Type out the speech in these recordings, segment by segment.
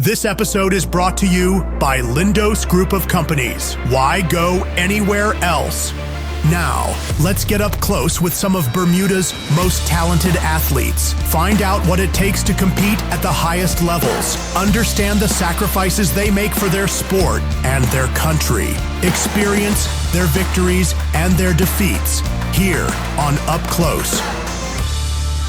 This episode is brought to you by Lindos Group of Companies. Why go anywhere else? Now, let's get up close with some of Bermuda's most talented athletes. Find out what it takes to compete at the highest levels. Understand the sacrifices they make for their sport and their country. Experience their victories and their defeats here on Up Close.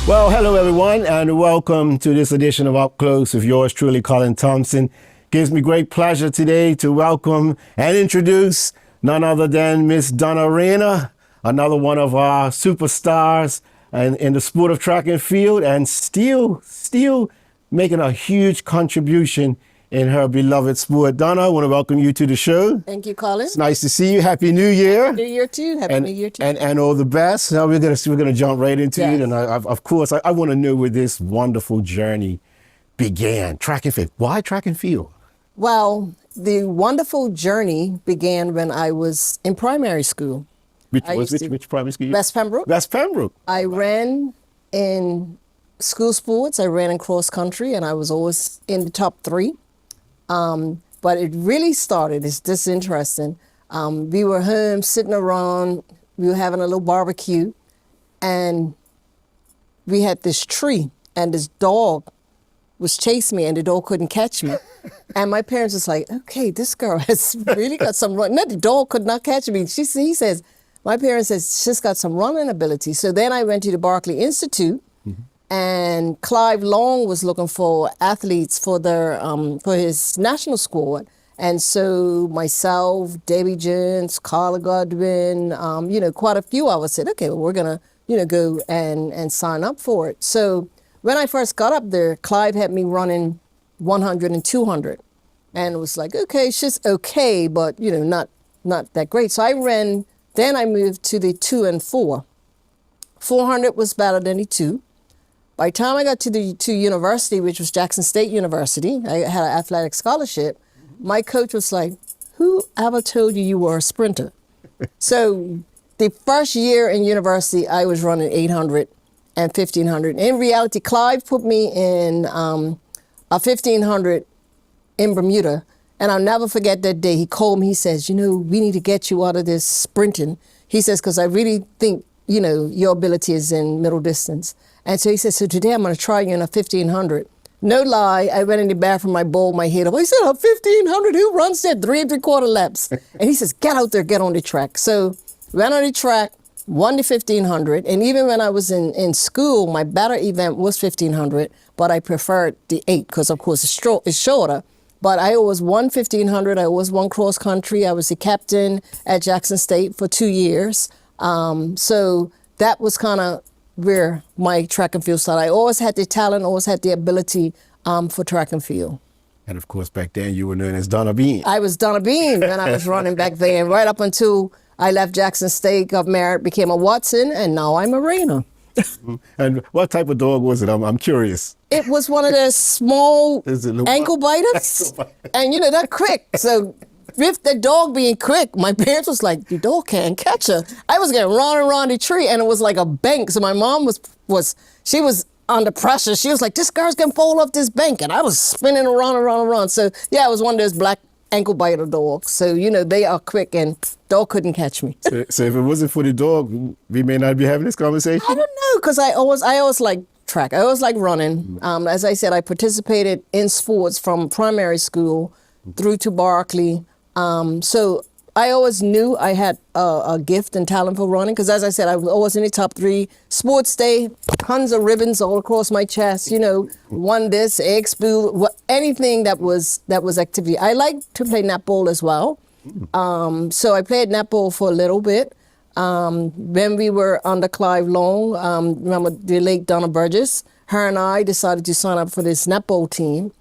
Well, hello everyone, and welcome to this edition of Up Close with yours truly, Colin Thompson. Gives me great pleasure today to welcome and introduce none other than Miss Donna Raynor, another one of our superstars in the sport of track and field, and still making a huge contribution in her beloved sport. Donna, I want to welcome you to the show. Thank you, Colin. It's nice to see you. Happy New Year. New Year too. Happy New Year too. And all the best. Now we're gonna jump right into Yes. it. And of course, I want to know where this wonderful journey began. Track and field. Why track and field? Well, the wonderful journey began when I was in primary school. Which primary school? West Pembroke. West Pembroke. I ran in school sports. I ran in cross country, and I was always in the top 3. But it really started, it's just interesting. We were home sitting around, we were having a little barbecue, and we had this tree, and this dog was chasing me, and the dog couldn't catch me. And my parents was like, okay, this girl has really got some run. No, the dog could not catch me. My parents says, she's got some running ability. So then I went to the Berkeley Institute, and Clive Long was looking for athletes for his national squad. And so myself, Debbie Jones, Carla Godwin, quite a few of us said, okay, well, we're going to, go and sign up for it. So when I first got up there, Clive had me running 100 and 200. And it was like, okay, she's okay, but, not that great. So then I moved to the 2 and 4. 400 was better than the 2. By the time I got to university, which was Jackson State University, I had an athletic scholarship. My coach was like, who ever told you were a sprinter? So the first year in university, I was running 800 and 1500. In reality, Clive put me in a 1500 in Bermuda. And I'll never forget that day. He called me, he says, we need to get you out of this sprinting. He says, because I really think, your ability is in middle distance. And so he said, so today I'm going to try you in a 1500. No lie, I went in the bathroom, I bowled my head up. He said, a 1500, who runs that 3 3/4 laps? And he says, get out there, get on the track. So went on the track, won the 1500. And even when I was in school, my better event was 1500, but I preferred the 8 because, of course, it's shorter. But I always won 1500. I always won cross country. I was the captain at Jackson State for 2 years. So that was kind of where my track and field started. I always had the talent, always had the ability for track and field. And of course, back then you were known as Donna Bean. I was Donna Bean when I was running back then, right up until I left Jackson State, got married, became a Watson, and now I'm a Raynor. And what type of dog was it? I'm curious. It was one of those small ankle biters. And they're quick. So with the dog being quick, my parents was like, the dog can't catch her. I was getting run around the tree, and it was like a bank. So my mom was under pressure. She was like, this girl's gonna fall off this bank. And I was spinning around. So yeah, it was one of those black ankle biter dogs. So, they are quick, and dog couldn't catch me. So if it wasn't for the dog, we may not be having this conversation? I don't know, because I always like track. I always like running. As I said, I participated in sports from primary school through to Berkeley. So I always knew I had a gift and talent for running, because as I said, I was always in the top 3. Sports day, tons of ribbons all across my chest, won this, expo, anything that was activity. I like to play netball as well. So I played netball for a little bit. When we were under Clive Long, remember the late Donna Burgess, her and I decided to sign up for this netball team.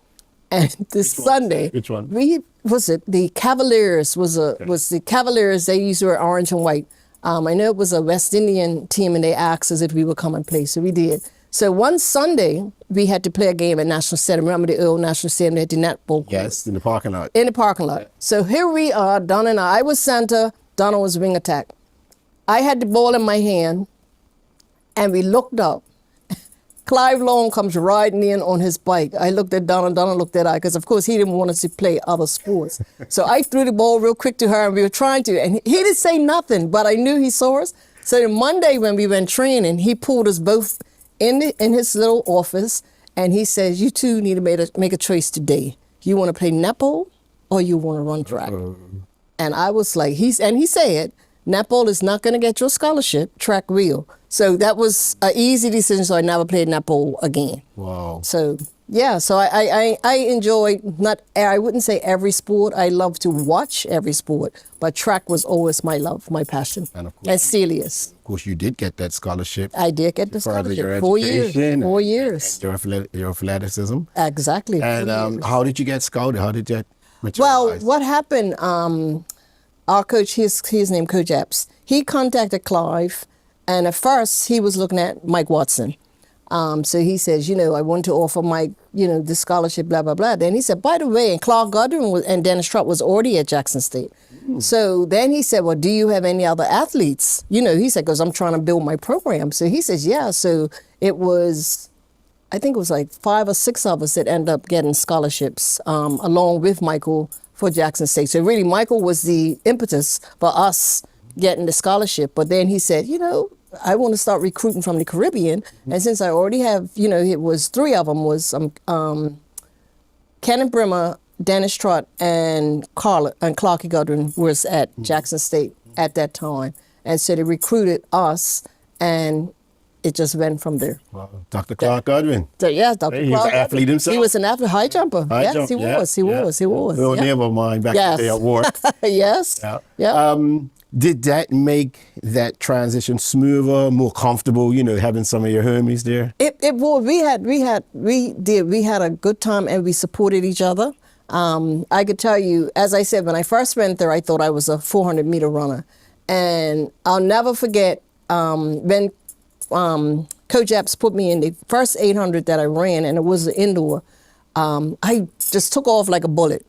And this Sunday, Which one? The Cavaliers was the Cavaliers. They used to wear orange and white. I know it was a West Indian team, and they asked us if we would come and play, so we did. So one Sunday we had to play a game at National Stadium. Remember the old National Stadium? They had the netball court. Yes, in the parking lot. In the parking lot. So here we are, Donna and I was center, Donna was wing attack. I had the ball in my hand, and we looked up, Clive Long comes riding in on his bike. I looked at Donna, Donna looked at I, because of course he didn't want us to play other sports. So I threw the ball real quick to her, and we were trying to, and he didn't say nothing, but I knew he saw us. So then Monday when we went training, he pulled us both in his little office, and he says, "You two need to make a choice today. You want to play netball or you want to run track?" And I was like, he said, netball is not going to get your scholarship, track will. So that was an easy decision, so I never played netball again. Wow. So, yeah, so I enjoyed, I wouldn't say every sport. I love to watch every sport, but track was always my love, my passion. And of course, and still is. Of course, you did get that scholarship. I did get the Further your scholarship. 4 years. education 4 years. and your athleticism. Exactly. 4 And years. how did you get scouted? How did that Well, materialize? what happened, our coach, his name Coach Epps, he contacted Clive, and at first he was looking at Mike Watson. So he says, I want to offer Mike, the scholarship, blah, blah, blah. Then he said, by the way, and Clark Godwin and Dennis Trott was already at Jackson State. So then he said, well, do you have any other athletes? He said, because I'm trying to build my program. So he says, yeah. So it was, I think it was like 5 or 6 of us that ended up getting scholarships along with Michael for Jackson State. So really, Michael was the impetus for us getting the scholarship. But then he said, I want to start recruiting from the Caribbean. And since I already have, it was 3 of them was Kenneth Brimmer, Dennis Trott, and Clarky Godwin was at Jackson State at that time. And so they recruited us, and it just went from there. Wow. Dr. Clark Godwin. So, yes, Dr. He was Clark an athlete himself. He was an athlete, high jumper. High Yes, jump, he yeah, was. He yeah. was. He was. Well, yeah. never mind back Yes. in the day at work. Yes. Yeah. Yeah. Did that make that transition smoother, more comfortable? Having some of your homies there. It was. We had a good time, and we supported each other. I could tell you, as I said, when I first went there, I thought I was a 400-meter runner, and I'll never forget when Coach Epps put me in the first 800 that I ran, and it was an indoor. I just took off like a bullet.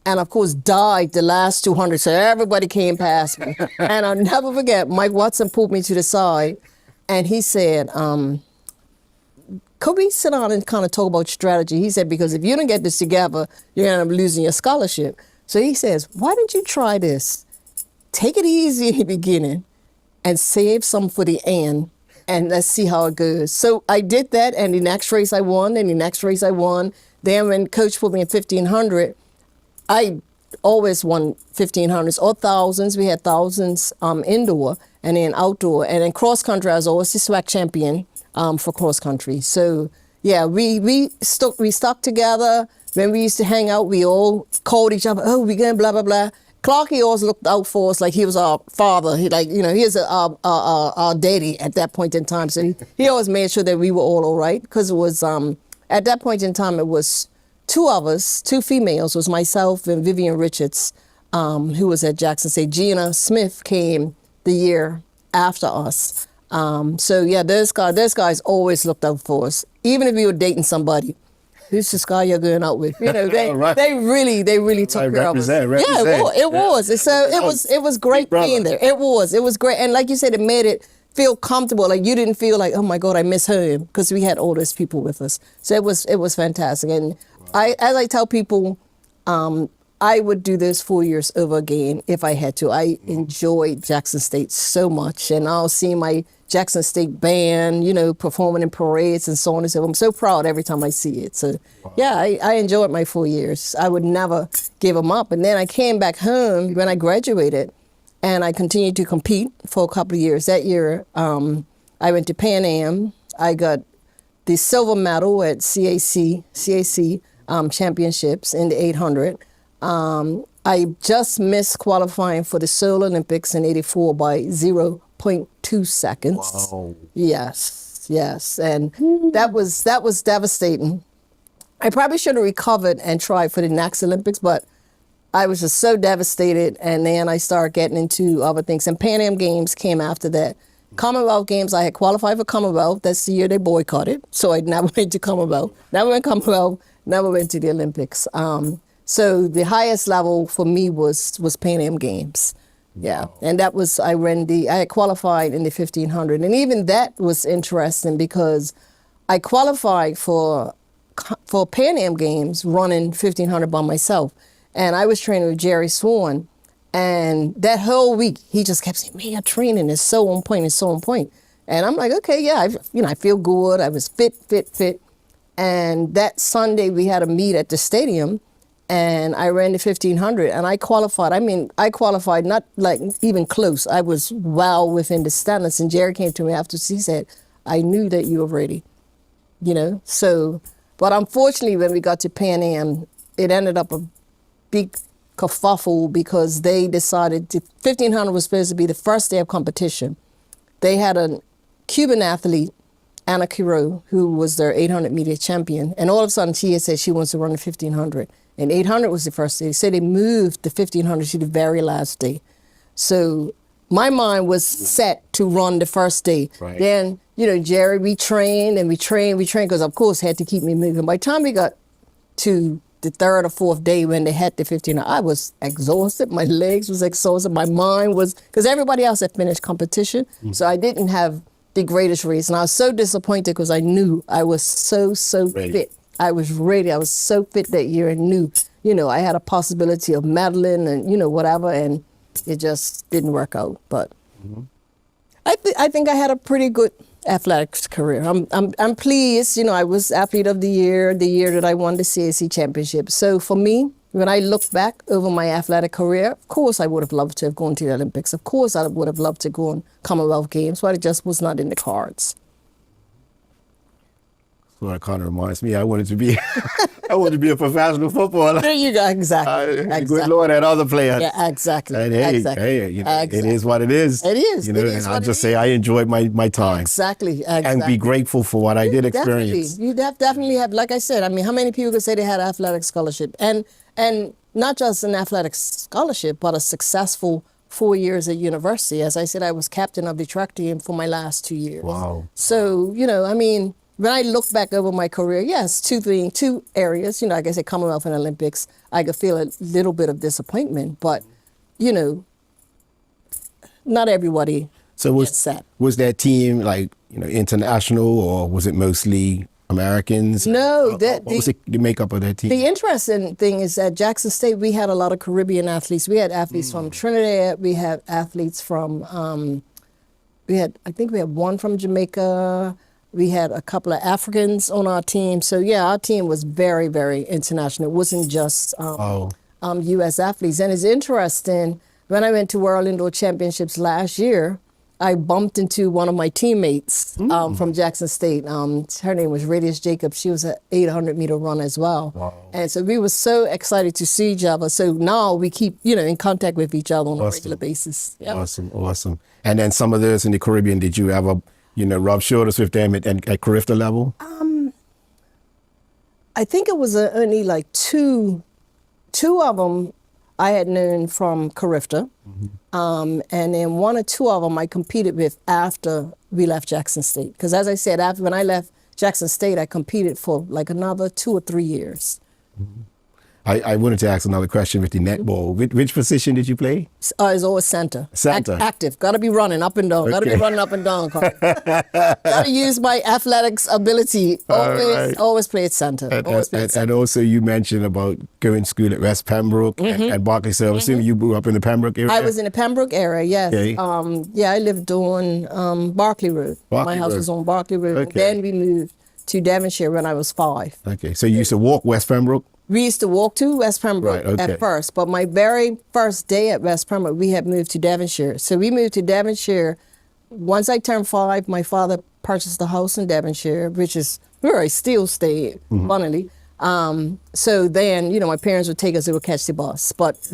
And of course, died the last 200, so everybody came past me. And I'll never forget, Mike Watson pulled me to the side, and he said, could we sit down and kind of talk about strategy? He said, because if you don't get this together, you're going to end up losing your scholarship. So he says, why don't you try this? Take it easy in the beginning and save some for the end, and let's see how it goes. So I did that, and the next race I won, and the next race I won. Then when Coach put me in 1,500, I always won 1,500s or thousands. We had thousands indoor and then outdoor. And in cross country, I was always the SWAC champion for cross country. So yeah, we stuck together. When we used to hang out, we all called each other, oh, we going blah, blah, blah. Clarky always looked out for us like he was our father. He was our daddy at that point in time. So he always made sure that we were all right, because it was, at that point in time, it was 2 of us, 2 females, was myself and Vivian Richards, who was at Jackson State. Gina Smith came the year after us. So yeah, those guys always looked out for us. Even if we were dating somebody, who's this guy you're going out with? They Right. they really took care of us. Represent. Yeah, it was. So it was great being there. It was great. And like you said, it made it feel comfortable. Like you didn't feel like, oh my God, I miss home, because we had all those people with us. So it was fantastic. And as I tell people, I would do those 4 years over again if I had to. I enjoyed Jackson State so much, and I'll see my Jackson State band, performing in parades and so on and so forth. I'm so proud every time I see it. So yeah, I enjoyed my 4 years. I would never give them up. And then I came back home when I graduated, and I continued to compete for a couple of years. That year, I went to Pan Am. I got the silver medal at CAC championships in the 800. I just missed qualifying for the Seoul Olympics in '84 by 0.2 seconds. Wow. Yes, and that was devastating. I probably should have recovered and tried for the next Olympics, but I was just so devastated. And then I started getting into other things. And Pan Am Games came after that. Commonwealth Games, I had qualified for Commonwealth. That's the year they boycotted. So I never went to Commonwealth. Never went Commonwealth. Never went to the Olympics. So the highest level for me was Pan Am Games. Yeah, and that was, I had qualified in the 1,500. And even that was interesting, because I qualified for Pan Am Games running 1500 by myself. And I was training with Jerry Swan. And that whole week, he just kept saying, man, your training is so on point, it's so on point. And I'm like, okay, yeah, I feel good. I was fit. And that Sunday, we had a meet at the stadium, and I ran the 1500, and I qualified. I mean, I qualified not like even close. I was well within the standards. And Jerry came to me after, he said, I knew that you were ready, So, but unfortunately, when we got to Pan Am, it ended up a big kerfuffle because they decided 1500 was supposed to be the first day of competition. They had a Cuban athlete, Ana Quiro, who was their 800 meter champion, and all of a sudden she had said she wants to run the 1500, and 800 was the first day. They said they moved the 1500 to the very last day. So my mind was set to run the first day. Right. Then, Jerry, we trained because of course had to keep me moving. By the time we got to the third or fourth day when they had the 1500, I was exhausted. My legs was exhausted. My mind was, because everybody else had finished competition. So I didn't have the greatest race. And I was so disappointed because I knew I was so ready. fit. I was ready. I was so fit that year and knew, I had a possibility of medaling and, whatever. And it just didn't work out. But I think I had a pretty good athletics career. I'm pleased. I was athlete of the year that I won the CAC championship. So for me, when I look back over my athletic career, of course I would have loved to have gone to the Olympics. Of course I would have loved to go on Commonwealth Games, but it just was not in the cards. Well, it kind of reminds me, I wanted to be a professional footballer. There you go, exactly. Good Lord, had other players. Yeah, exactly. And hey, Exactly. it is what it is. It is. And I just say I enjoyed my time. Exactly. And be grateful for what I did experience. You definitely have, like I said, I mean, how many people could say they had an athletic scholarship? And not just an athletic scholarship, but a successful 4 years at university. As I said, I was captain of the track team for my last 2 years. Wow. So, I mean, when I look back over my career, yes, two areas, like I said, Commonwealth and Olympics, I could feel a little bit of disappointment, but, not everybody gets set. Was that team like, international, or was it mostly Americans? No. What was the makeup of that team? The interesting thing is that Jackson State, we had a lot of Caribbean athletes. We had athletes from Trinidad. We had athletes from, I think we had one from Jamaica. We had a couple of Africans on our team. So, yeah, our team was very, very international. It wasn't just U.S. athletes. And it's interesting, when I went to World Indoor Championships last year, I bumped into one of my teammates from Jackson State. Her name was Radius Jacobs. She was an 800-meter runner as well. Wow. And so we were so excited to see each other. So now we keep, in contact with each other on a regular basis. Yep. Awesome. And then some of those in the Caribbean, did you ever rub shoulders with them at Carifta level? I think it was only like two of them I had known from Carifta. And then one or two of them I competed with after we left Jackson State. Because as I said, when I left Jackson State, I competed for like another 2 or 3 years. I wanted to ask another question with the netball. Which position did you play? It's always center. Center. Active. Got to be running up and down. Okay. Got to be running up and down. Got to use my athletics ability. Always play at center. And also you mentioned about going to school at West Pembroke and Berkeley. So I'm assuming you grew up in the Pembroke area? I was in the Pembroke area, yes. Okay. I lived on Berkeley Road. My house was on Berkeley Road. Okay. Then we moved to Devonshire when I was 5. Okay. So you used to walk West Pembroke? We used to walk to West Pembroke at first, but my very first day at West Pembroke, we had moved to Devonshire. So we moved to Devonshire. Once I turned 5, my father purchased a house in Devonshire, which is where I still stay, funnily. So then, my parents would take us, they would catch the bus. But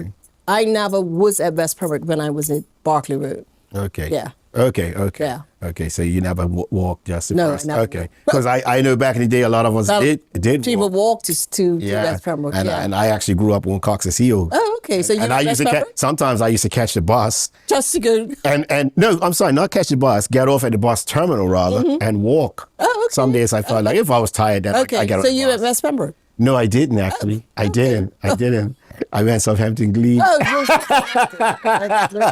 I never was at West Pembroke when I was at Berkeley Road. Okay. Yeah. Okay. Yeah. Okay, so you never walked just the first? No. Okay, because I know back in the day a lot of us did people walk. walked to West Pembroke. And I actually grew up on Cox's Hill. Oh, okay. So and I used to sometimes I used to catch the bus. Just to go. And no, I'm sorry, not catch the bus. Get off at the bus terminal rather and walk. Oh, okay. Some days I felt like if I was tired, then I get on the bus. So you at West Pembroke? No, I didn't actually. I didn't. I meant Southampton Glebe. Oh, he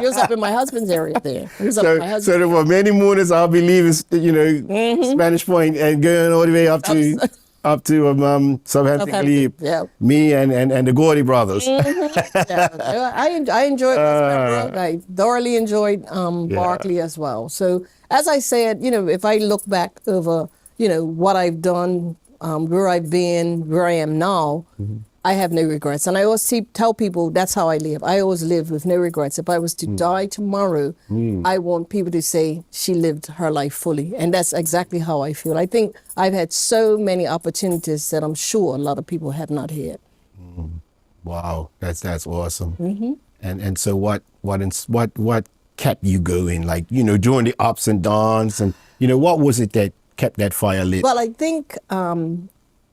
was up in my husband's area there. He was up in my husband's So there were many mornings I'll be leaving, Spanish Point and going all the way up to Southampton Glebe. Yeah. Me and the Gordy brothers. Yeah. I enjoyed West Pembroke. I thoroughly enjoyed Berkeley as well. So as I said, if I look back over, what I've done, where I've been, where I am now, I have no regrets. And I always tell people that's how I live. I always live with no regrets. If I was to die tomorrow, I want people to say she lived her life fully. And that's exactly how I feel. I think I've had so many opportunities that I'm sure a lot of people have not had. Wow, that's awesome. And so what kept you going? Like, during the ups and downs, and what was it that kept that fire lit? Well, I think,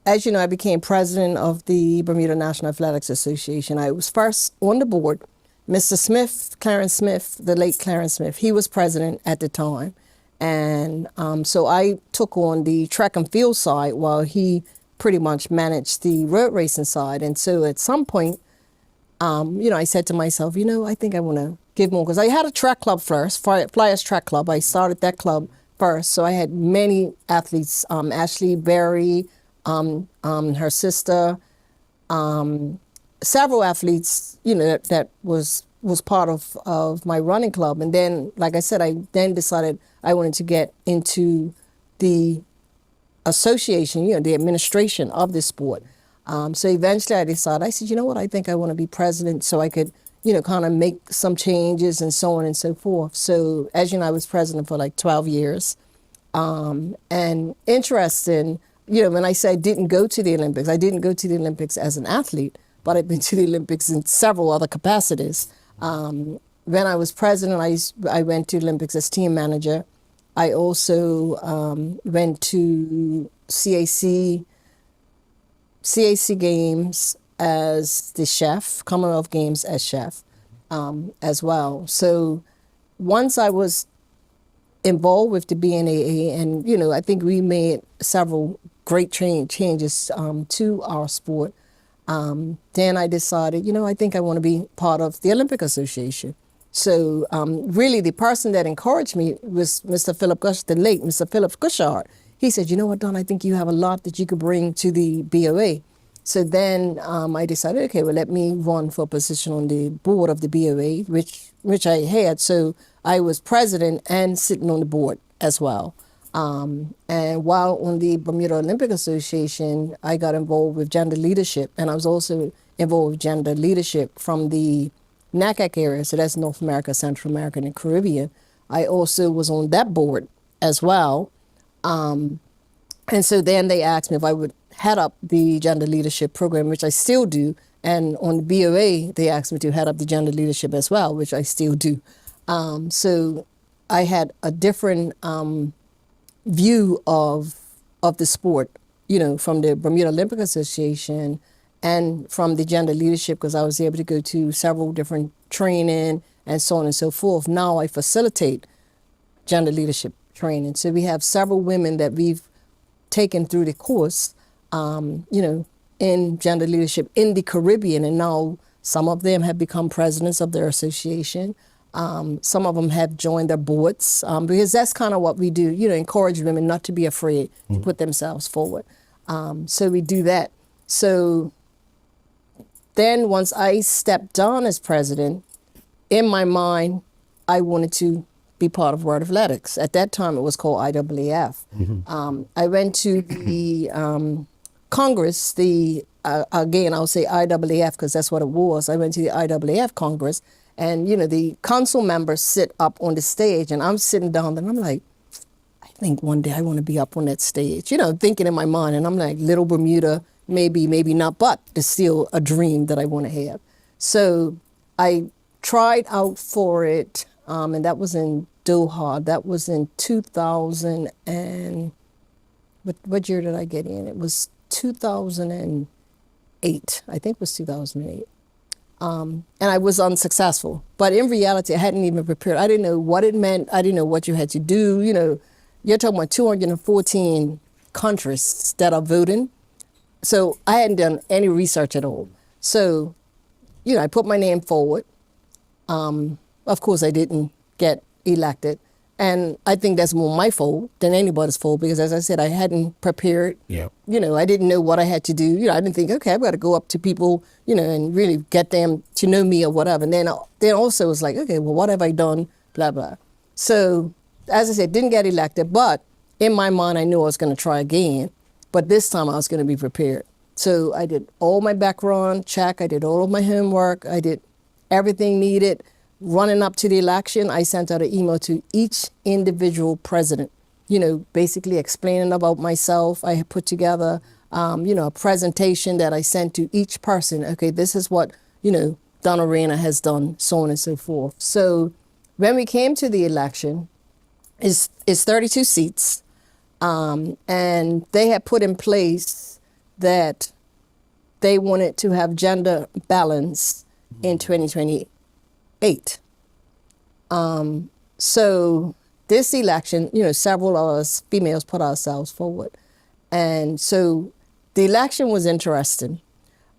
as you know, I became president of the Bermuda National Athletics Association. I was first on the board. Mr. Smith, Clarence Smith, the late Clarence Smith, he was president at the time. And so I took on the track and field side while he pretty much managed the road racing side. And so at some point, I said to myself, I think I want to give more. Because I had a track club first, Flyers Track Club. I started that club first. So I had many athletes, Ashley Berry, her sister, several athletes, that was part of my running club. And then, like I said, I then decided I wanted to get into the association, the administration of this sport. So eventually I decided, I said, you know what, I think I want to be president so I could, kind of make some changes and so on and so forth. So as you know, I was president for like 12 years. And interesting, when I say I didn't go to the Olympics, I didn't go to the Olympics as an athlete, but I've been to the Olympics in several other capacities. When I was president, I went to the Olympics as team manager. I also went to CAC Games as the chef, Commonwealth Games as chef as well. So once I was involved with the BNAA, and I think we made several great changes to our sport. Then I decided, I think I want to be part of the Olympic Association. So really the person that encouraged me was Mr. Philip Gush, the late Mr. Philip Gushard. He said, you know what, Don, I think you have a lot that you could bring to the BOA. So then I decided, okay, well, let me run for a position on the board of the BOA, which I had. So I was president and sitting on the board as well. And while on the Bermuda Olympic Association, I got involved with gender leadership, and I was also involved with gender leadership from the NACAC area, so that's North America, Central America, and the Caribbean. I also was on that board as well. And so then they asked me if I would head up the gender leadership program, which I still do. And on the BOA, they asked me to head up the gender leadership as well, which I still do. So I had a different view of the sport, from the Bermuda Olympic Association and from the gender leadership, because I was able to go to several different training and so on and so forth. Now I facilitate gender leadership training. So we have several women that we've taken through the course, in gender leadership in the Caribbean. And now some of them have become presidents of their association. Some of them have joined their boards, because that's kind of what we do, encourage women not to be afraid to put themselves forward. So we do that. So then once I stepped down as president, in my mind, I wanted to be part of World Athletics. At that time, it was called IAAF. I went to the Congress, again, I'll say IAAF because that's what it was. I went to the IAAF Congress, and, the council members sit up on the stage, and I'm sitting down there, and I'm like, I think one day I want to be up on that stage, thinking in my mind, and I'm like, little Bermuda, maybe not, but it's still a dream that I want to have. So I tried out for it, and that was in Doha. That was in 2000 and, what year did I get in? It was 2008, I think it was 2008. And I was unsuccessful. But in reality, I hadn't even prepared. I didn't know what it meant. I didn't know what you had to do. You're talking about 214 countries that are voting. So I hadn't done any research at all. So I put my name forward. Of course, I didn't get elected. And I think that's more my fault than anybody's fault because, as I said, I hadn't prepared. Yeah. I didn't know what I had to do. I didn't think, okay, I've got to go up to people, and really get them to know me or whatever. And then also it was like, okay, well, what have I done? Blah, blah. So, as I said, didn't get elected. But in my mind, I knew I was going to try again. But this time I was going to be prepared. So I did all my background check. I did all of my homework. I did everything needed. Running up to the election, I sent out an email to each individual president, basically explaining about myself. I had put together, a presentation that I sent to each person. Okay, this is what, Donna Raynor has done, so on and so forth. So when we came to the election, it's 32 seats, and they had put in place that they wanted to have gender balance in 2028. So this election, several of us females put ourselves forward. And so the election was interesting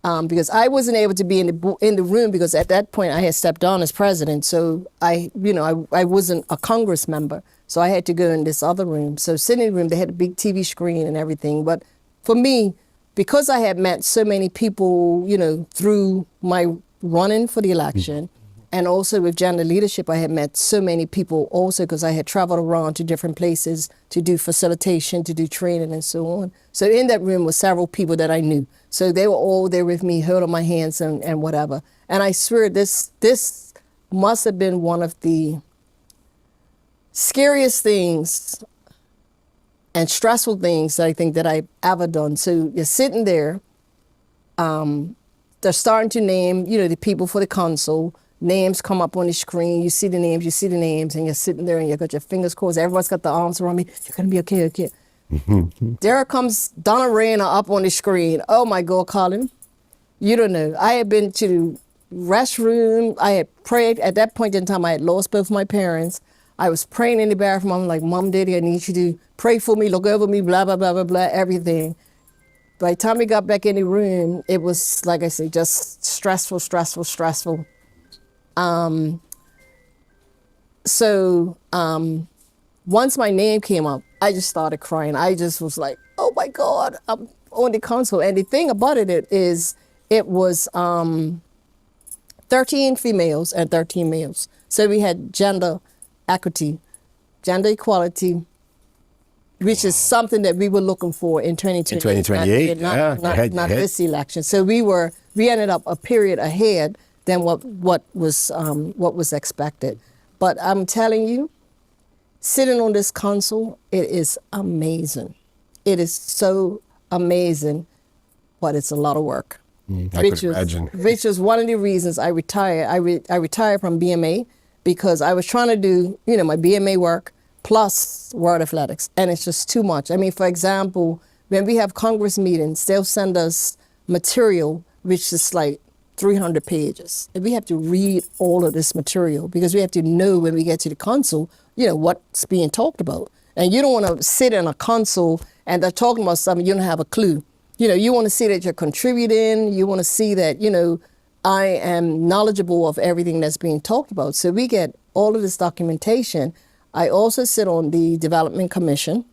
because I wasn't able to be in the room because at that point I had stepped down as president. So I wasn't a Congress member. So I had to go in this other room. So sitting in the room, they had a big TV screen and everything. But for me, because I had met so many people, through my running for the election, and also with gender leadership, I had met so many people also because I had traveled around to different places to do facilitation, to do training and so on. So in that room was several people that I knew. So they were all there with me, holding my hands and whatever. And I swear this must have been one of the scariest things and stressful things that I think that I've ever done. So you're sitting there, they're starting to name, the people for the council. Names come up on the screen, you see the names, and you're sitting there and you got your fingers crossed. Everyone's got the arms around me. You're going to be okay. There comes Donna Raynor up on the screen. Oh my God, Colin. You don't know. I had been to the restroom. I had prayed. At that point in time, I had lost both my parents. I was praying in the bathroom. I'm like, Mom, Daddy, I need you to pray for me, look over me, blah, blah, blah, blah, blah, everything. By the time we got back in the room, it was, like I said, just stressful. Once my name came up, I just started crying. I just was like, oh my God, I'm on the council. And the thing about it is, it was 13 females and 13 males. So we had gender equity, gender equality, which is something that we were looking for in 2028. In 2028, not this election. So we ended up a period ahead than what was expected. But I'm telling you, sitting on this council, it is amazing. It is so amazing, but it's a lot of work. I could imagine. Which was one of the reasons I retired. I retired from BMA because I was trying to do, my BMA work plus World Athletics, and it's just too much. I mean, for example, when we have Congress meetings, they'll send us material which is like 300 pages. And we have to read all of this material because we have to know when we get to the council, what's being talked about. And you don't want to sit in a council and they're talking about something you don't have a clue. You want to see that you're contributing. You want to see that, I am knowledgeable of everything that's being talked about. So we get all of this documentation. I also sit on the Development Commission.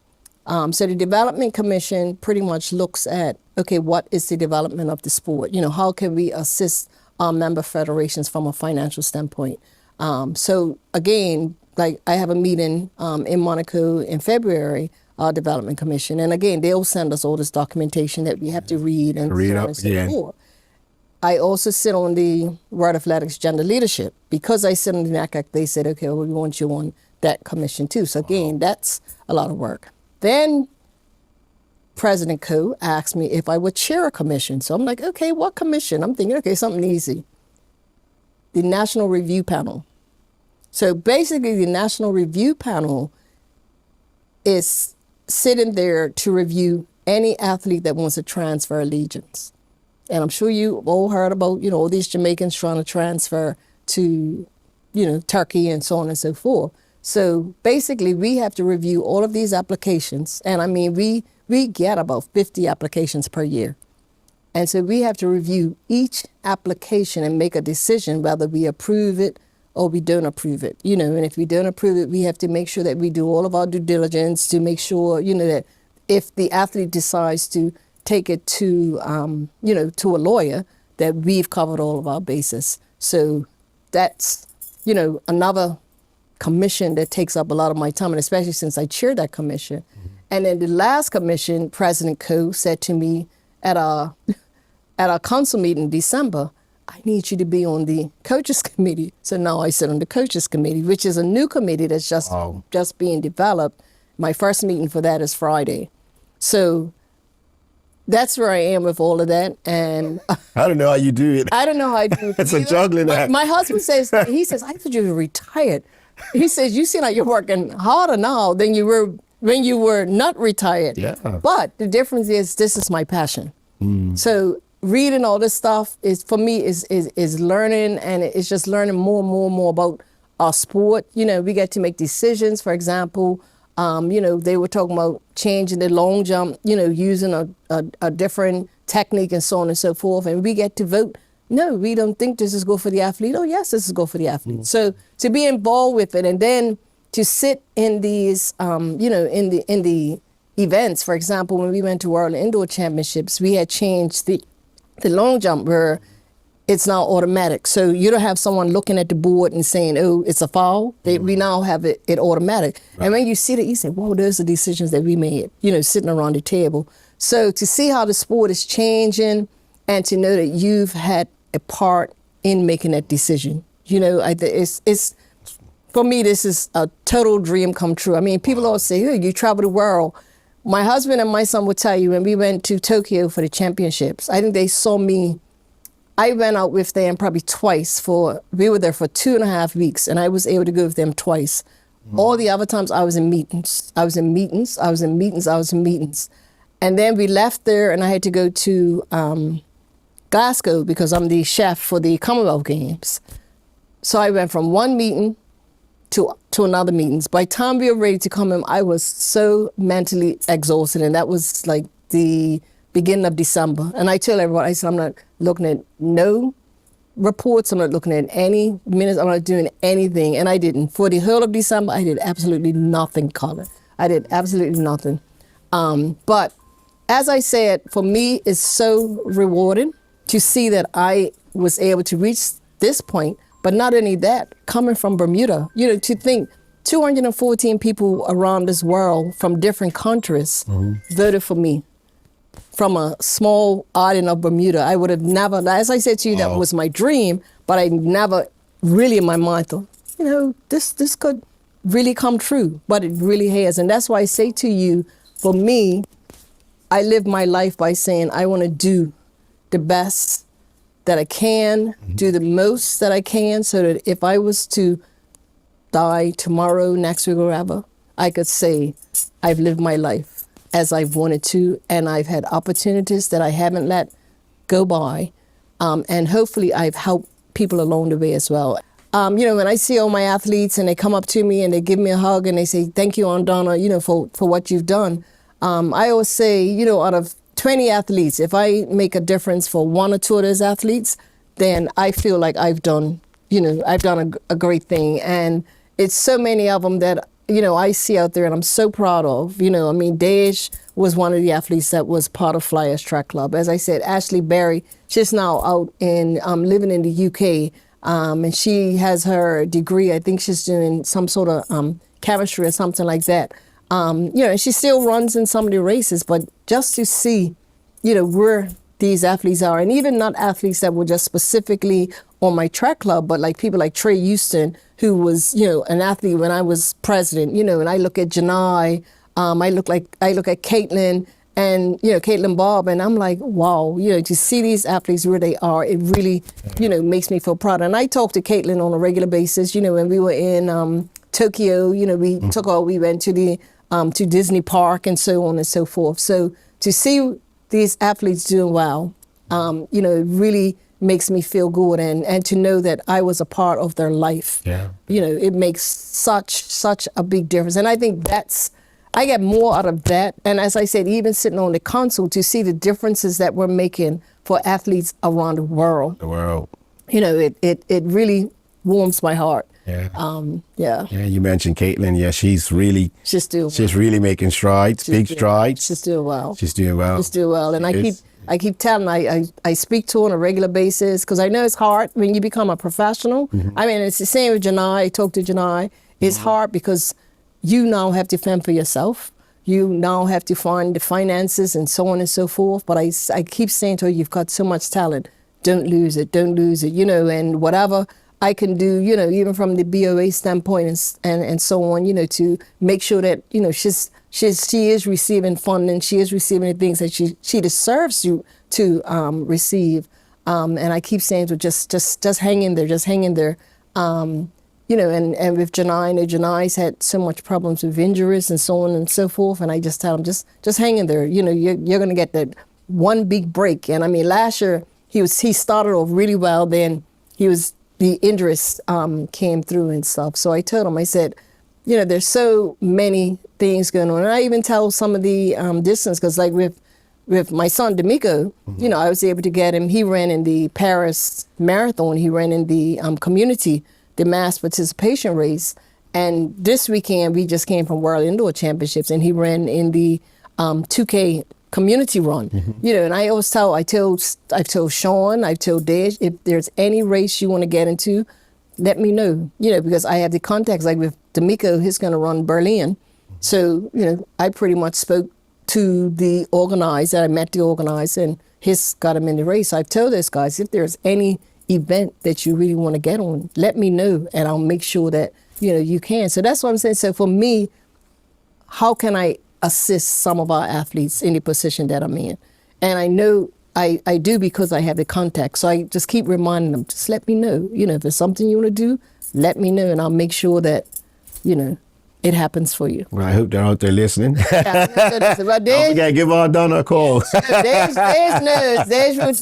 So the Development Commission pretty much looks at, okay, what is the development of the sport? How can we assist our member federations from a financial standpoint? So again, like I have a meeting in Monaco in February, our Development Commission. And again, they'll send us all this documentation that we have to read and so on and so forth. I also sit on the World Athletics Gender Leadership. Because I sit on the NACAC, they said, okay, well, we want you on that commission too. So again, that's a lot of work. Then President Coe asked me if I would chair a commission. So I'm like, okay, what commission? I'm thinking, okay, something easy. The National Review Panel. So basically the National Review Panel is sitting there to review any athlete that wants to transfer allegiance. And I'm sure you all heard about, all these Jamaicans trying to transfer to, Turkey and so on and so forth. So basically we have to review all of these applications. And I mean, we get about 50 applications per year. And so we have to review each application and make a decision whether we approve it or we don't approve it. And if we don't approve it, we have to make sure that we do all of our due diligence to make sure, that if the athlete decides to take it to, to a lawyer, that we've covered all of our bases. So that's, another commission that takes up a lot of my time, and especially since I chaired that commission. Mm-hmm. And then the last commission, President Coe said to me at our council meeting in December, I need you to be on the coaches committee. So now I sit on the coaches committee, which is a new committee that's just being developed. My first meeting for that is Friday. So that's where I am with all of that. And I don't know how you do it. I don't know how I do it. It's a juggling act. My husband says, I thought you were retired. He says, you seem like you're working harder now than you were when you were not retired. Yeah. But the difference is this is my passion. So reading all this stuff is, for me, is learning, and it's just learning more and more and more about our sport. We get to make decisions. For example, they were talking about changing the long jump, using a different technique and so on and so forth. And we get to vote. No, we don't think this is good for the athlete. Oh, yes, this is good for the athlete. So to be involved with it, and then to sit in these, in the events. For example, when we went to World Indoor Championships, we had changed the long jump where it's now automatic. So you don't have someone looking at the board and saying, oh, it's a foul. We now have it automatic. Right. And when you see that, you say, whoa, those are decisions that we made, sitting around the table. So to see how the sport is changing and to know that you've had a part in making that decision, it's for me, this is a total dream come true. I mean, people always say, oh, you travel the world. My husband and my son will tell you when we went to Tokyo for the championships, I think they saw me. I went out with them probably twice we were there for 2.5 weeks, and I was able to go with them twice. All the other times I was in meetings. And then we left there, and I had to go to Glasgow because I'm the chef for the Commonwealth Games. So I went from one meeting to another meetings. By the time we were ready to come in, I was so mentally exhausted, and that was like the beginning of December. And I tell everyone, I said, I'm not looking at no reports, I'm not looking at any minutes, I'm not doing anything. And I didn't. For the whole of December, I did absolutely nothing, Colin. I did absolutely nothing. But as I said, for me, it's so rewarding to see that I was able to reach this point. But not only that, coming from Bermuda, to think 214 people around this world from different countries voted for me. From a small island of Bermuda, I would have never, as I said to you, that was my dream, but I never really in my mind thought, this could really come true, but it really has. And that's why I say to you, for me, I live my life by saying I want to do the best that I can, do the most that I can, so that if I was to die tomorrow, next week, or whatever, I could say I've lived my life as I've wanted to, and I've had opportunities that I haven't let go by, and hopefully I've helped people along the way as well. When I see all my athletes and they come up to me and they give me a hug and they say, thank you, Aunt Donna, for what you've done. I always say, out of 20 athletes, if I make a difference for one or two of those athletes, then I feel like I've done a great thing. And it's so many of them that, I see out there and I'm so proud of. Dej was one of the athletes that was part of Flyers Track Club. As I said, Ashley Berry, she's now out in living in the UK, and she has her degree. I think she's doing some sort of chemistry or something like that. She still runs in some of the races, but just to see, where these athletes are, and even not athletes that were just specifically on my track club, but like people like Trey Houston, who was, an athlete when I was president, and I look at Janai, I look at Caitlin and, Caitlin Bob, and I'm like, wow, to see these athletes where they are, it really, makes me feel proud. And I talk to Caitlin on a regular basis, when we were in Tokyo, we went to the to Disney Park and so on and so forth. So to see these athletes doing well, it really makes me feel good, and to know that I was a part of their life. Yeah. It makes such a big difference. And I think that's I get more out of that. And as I said, even sitting on the console to see the differences that we're making for athletes around the world. You know, it really warms my heart. Yeah, you mentioned Caitlin. Yeah, she's really really making strides, big strides. She's doing well. She's doing well. And I keep telling I speak to her on a regular basis because I know it's hard when you become a professional. I mean, it's the same with Janai. I talk to Janai. It's hard because you now have to fend for yourself. You now have to find the finances and so on and so forth. But I keep saying to her, you've got so much talent. Don't lose it. Don't lose it. You know, and whatever I can do, you know, even from the BOA standpoint and so on, you know, to make sure that, you know, she is receiving funding. She is receiving the things that she deserves to receive. And I keep saying to her, just hang in there. Just hang in there. You know, and with Janai, you know, Janai's had so much problems with injuries and so on and so forth. And I just tell him, just hang in there. You know, you're going to get that one big break. And I mean, last year he started off really well. Then the injuries came through and stuff. So I told him, I said, you know, there's so many things going on. And I even tell some of the distance, because like with my son, D'Amico, you know, I was able to get him. He ran in the Paris Marathon. He ran in the community, the mass participation race. And this weekend, we just came from World Indoor Championships, and he ran in the 2K community run. You know, and I always I've told Sean, I've told Dej, if there's any race you want to get into, let me know, you know, because I have the contacts. Like with D'Amico, he's going to run Berlin. So, you know, I pretty much spoke to the organizer. I met the organizer, and he's got him in the race. I've told those guys, if there's any event that you really want to get on, let me know, and I'll make sure that, you know, you can. So that's what I'm saying. So for me, how can I assist some of our athletes in the position that I'm in? And I know I do because I have the contact. So I just keep reminding them, just let me know. You know, if there's something you want to do, let me know, and I'll make sure that, you know, it happens for you. Well, I hope they're out there listening. But Don't forget, give our Donna a call.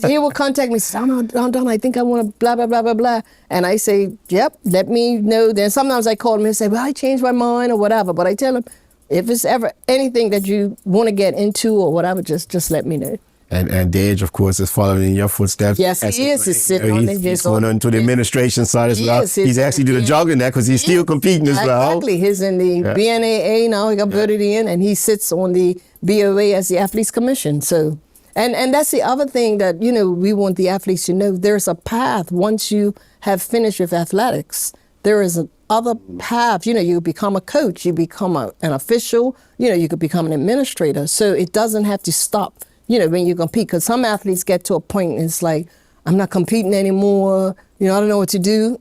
He will contact me, say, Donna, I think I want to blah, blah, blah, blah, blah. And I say, yep, let me know. Then sometimes I call him and say, well, I changed my mind or whatever. But I tell him, if it's ever anything that you want to get into or whatever, just let me know. And Dej, of course, is following in your footsteps. Yes, he is. He's sitting on He's going on to the administration side as well. He's actually doing the jogging there because he's still competing as well. Exactly. He's in the BNAA now. He got voted in, and he sits on the BOA as the Athletes Commission. So, and that's the other thing that, you know, we want the athletes to know. There's a path once you have finished with athletics. There is an other path. You know, you become a coach, you become an official, you know, you could become an administrator. So it doesn't have to stop, you know, when you compete. Because some athletes get to a point and it's like, I'm not competing anymore. You know, I don't know what to do.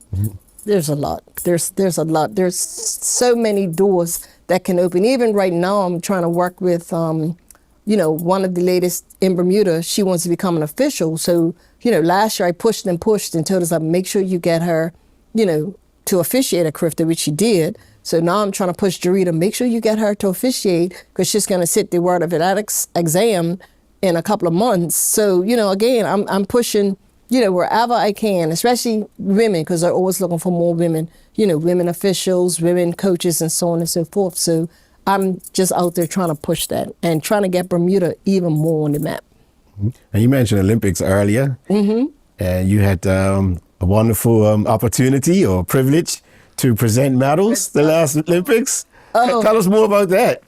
There's a lot. There's a lot. There's so many doors that can open. Even right now, I'm trying to work with, you know, one of the latest in Bermuda. She wants to become an official. So, you know, last year I pushed and told us, make sure you get her, you know, to officiate at CRIFTA, which she did. So now I'm trying to push Jarita, make sure you get her to officiate, because she's going to sit the World of Athletics exam in a couple of months. So, you know, again, I'm pushing, you know, wherever I can, especially women, because they're always looking for more women, you know, women officials, women coaches, and so on and so forth. So I'm just out there trying to push that and trying to get Bermuda even more on the map. And you mentioned Olympics earlier. And you had a wonderful opportunity or privilege to present medals the last Olympics. Tell us more about that.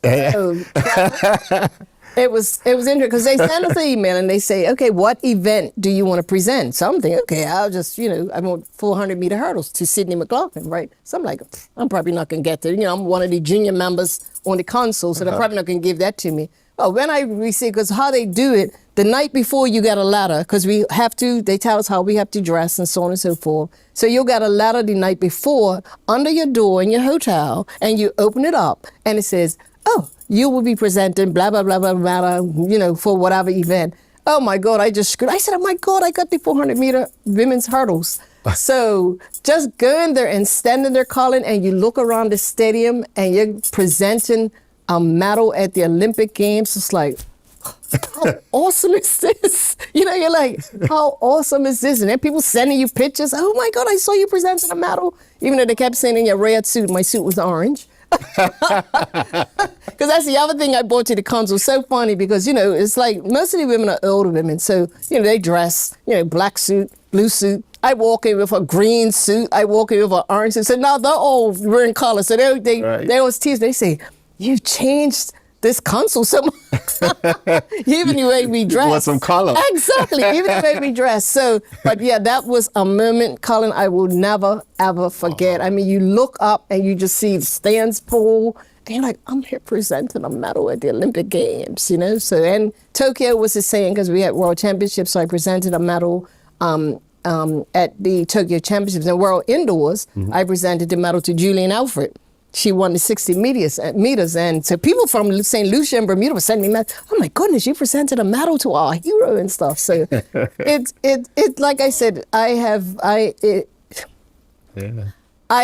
It was interesting because they send us an email and they say, okay, what event do you want to present? Something. Okay, I'll just, you know, I want 400-meter hurdles to Sydney McLaughlin, right? So I'm like, I'm probably not going to get there. You know, I'm one of the junior members on the console, so they're probably not going to give that to me. Oh, when I receive, because how they do it, the night before you get a letter, because we have to, they tell us how we have to dress and so on and so forth. So you'll get a letter the night before under your door in your hotel, and you open it up, and it says, oh, you will be presenting blah, blah, blah, blah, blah, you know, for whatever event. Oh my God, I just screwed. I said, oh my God, I got the 400-meter women's hurdles. So just going there and standing there, Colin, and you look around the stadium and you're presenting a medal at the Olympic Games. It's like, how awesome is this? You know, you're like, how awesome is this? And then people sending you pictures. Oh my God, I saw you presenting a medal. Even though they kept sending a red suit, my suit was orange. Because that's the other thing I brought to the council. So funny because, it's like most of the women are older women. So, they dress, black suit, blue suit. I walk in with a green suit. I walk in with an orange suit. So now they're all wearing colors. So they always tease. They say, "You've changed this council so much." Even the way we dress. Want some color. Exactly. Even the way we dress. So, but yeah, that was a moment, Colin, I will never, ever forget. I mean, you look up and you just see the stands full. And you're like, I'm here presenting a medal at the Olympic Games, So, and Tokyo was the same because we had World Championships. So I presented a medal at the Tokyo Championships. And World Indoors, I presented the medal to Julian Alfred. She won the 60 meters. And so people from St. Lucia and Bermuda were sending me medals. Oh my goodness, you presented a medal to our hero and stuff. So it's like I said, I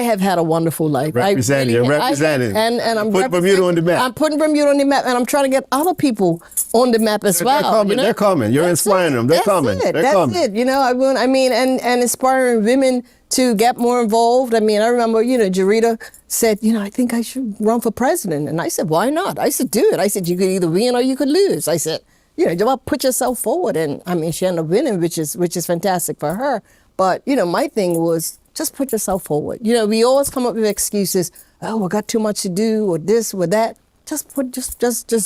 have had a wonderful life. Representing. And I'm putting Bermuda on the map. I'm putting Bermuda on the map, and I'm trying to get other people on the map as well. They're coming. You're inspiring them. They're coming. That's it. And inspiring women to get more involved. I mean, I remember, Jarita said, I think I should run for president. And I said, why not? I said, do it. I said, you could either win or you could lose. I said, just put yourself forward. And I mean, she ended up winning, which is fantastic for her. But, my thing was, just put yourself forward. We always come up with excuses. Oh, I got too much to do, or this, or that. Just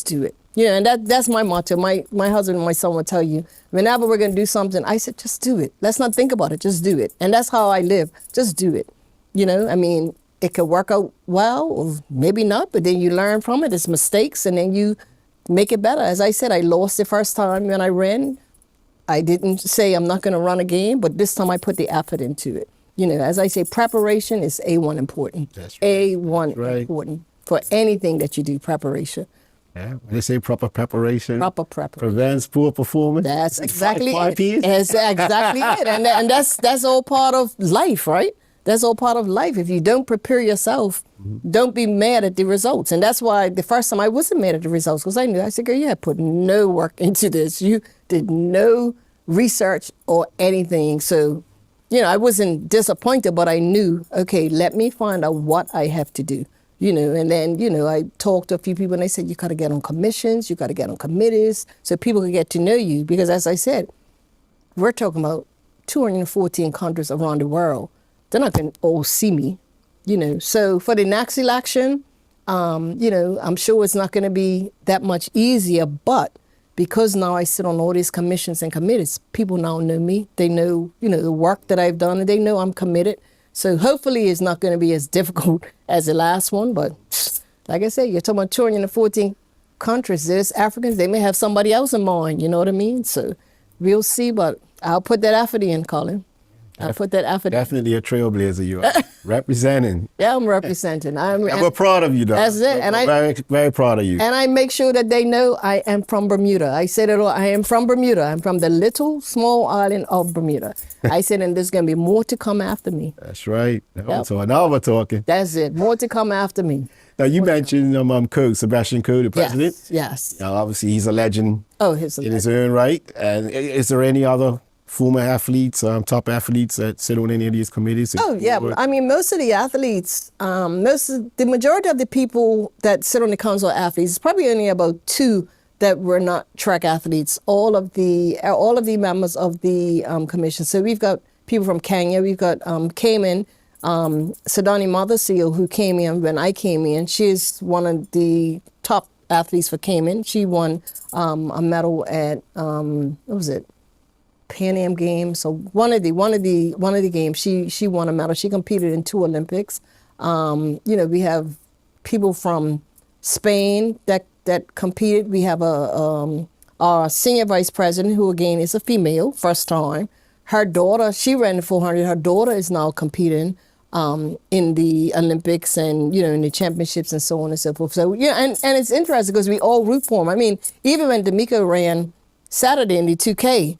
do it. And that's my motto. My husband and my son will tell you, whenever we're going to do something, I said, just do it. Let's not think about it. Just do it. And that's how I live. Just do it. I mean, it could work out well, or maybe not, but then you learn from it. It's mistakes, and then you make it better. As I said, I lost the first time when I ran. I didn't say I'm not going to run again, but this time I put the effort into it. As I say, preparation is A1 important. That's right. A1 important for anything that you do, preparation. Yeah, when they say proper preparation. Proper preparation. Prevents poor performance. That's exactly five it. P's. That's exactly it. And that's all part of life, right? That's all part of life. If you don't prepare yourself, don't be mad at the results. And that's why the first time I wasn't mad at the results, because I said, girl, you had put no work into this. You did no research or anything. So, I wasn't disappointed, but I knew, okay, let me find out what I have to do, and then, I talked to a few people and they said, you got to get on commissions, you got to get on committees so people can get to know you. Because as I said, we're talking about 214 countries around the world. They're not going to all see me, So for the next election, I'm sure it's not going to be that much easier, but because now I sit on all these commissions and committees, people now know me. They know, the work that I've done, and they know I'm committed. So hopefully it's not going to be as difficult as the last one. But like I said, you're talking about 214 countries. There's Africans. They may have somebody else in mind. You know what I mean? So we'll see. But I'll put that effort in, Colin. I'll put that effort in. Definitely a trailblazer you are. Representing. Yeah, I'm representing. And we're proud of you, though. That's it. We're very, very proud of you. And I make sure that they know I am from Bermuda. I said it all. I am from Bermuda. I'm from the little, small island of Bermuda. I said, and there's going to be more to come after me. That's right. Yep. So now we're talking. That's it. More to come after me. Now, you mentioned Coe, Sebastian Coe, the president. Yes. Now, obviously, he's a legend in his own right. And is there any other former athletes, top athletes that sit on any of these committees? Oh, yeah. I mean, most of the athletes, the majority of the people that sit on the council of athletes, probably only about 2 that were not track athletes. All of the members of the commission. So we've got people from Kenya. We've got Cayman, Sadani Motherseal, who came in when I came in. She's one of the top athletes for Cayman. She won a medal at what was it? Pan Am Games. So one of the games, she won a medal. She competed in 2 Olympics. We have people from Spain that competed. We have our senior vice president, who again is a female, first time. Her daughter, she ran the 400. Her daughter is now competing in the Olympics and in the championships and so on and so forth. So and it's interesting because we all root for them. I mean, even when D'Amico ran Saturday in the 2K.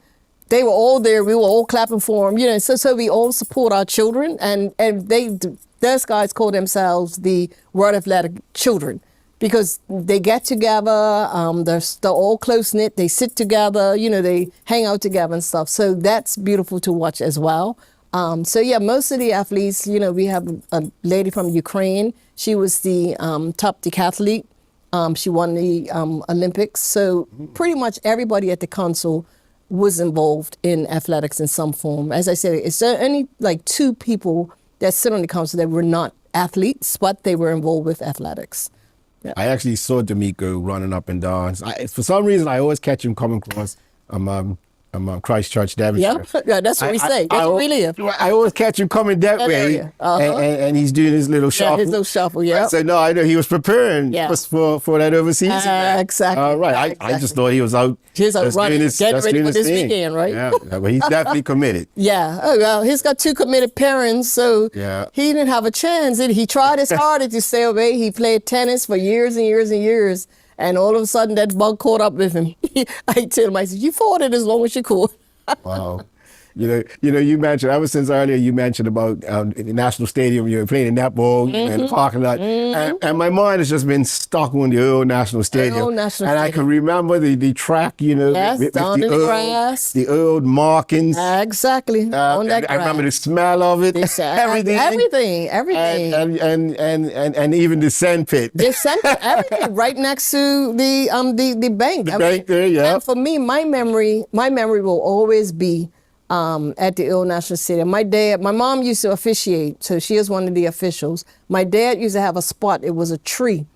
They were all there. We were all clapping for them. So we all support our children, and those guys call themselves the World Athletic Children because they get together. They're all close knit. They sit together. They hang out together and stuff. So that's beautiful to watch as well. So yeah, most of the athletes, we have a lady from Ukraine. She was the top decathlete. She won the Olympics. So pretty much everybody at the council was involved in athletics in some form. As I said, it's only like 2 people that sit on the council that were not athletes, but they were involved with athletics. Yeah. I actually saw D'Amico running up and down. For some reason, I always catch him coming across Christchurch, Devonshire. Yeah, that's what we say. That's where we live. I always catch him coming that way, and he's doing his little shuffle. Yeah, his little shuffle, yeah. So no, I know he was preparing for that overseas event. Exactly. All right. Exactly. I just thought he was out. He's out running, getting ready for this weekend, right? Yeah, but he's definitely committed. Yeah. Oh, well, he's got 2 committed parents, so he didn't have a chance. He tried his hardest to stay away. He played tennis for years and years and years. And all of a sudden, that bug caught up with him. I tell him, I said, you fought it as long as you could. Wow. You mentioned, ever since earlier, you mentioned about the National Stadium, you were playing netball in the parking lot. And my mind has just been stuck on the old National Stadium. I can remember the track, yes, down in the grass. The old markings. Exactly, on that grass. I remember the smell of it. Everything. And even the sand pit. The sand pit, everything, right next to the bank. The bank there, yeah. And for me, my memory will always be at the Old National Stadium. My mom used to officiate, so she is one of the officials. My dad used to have a spot. It was a tree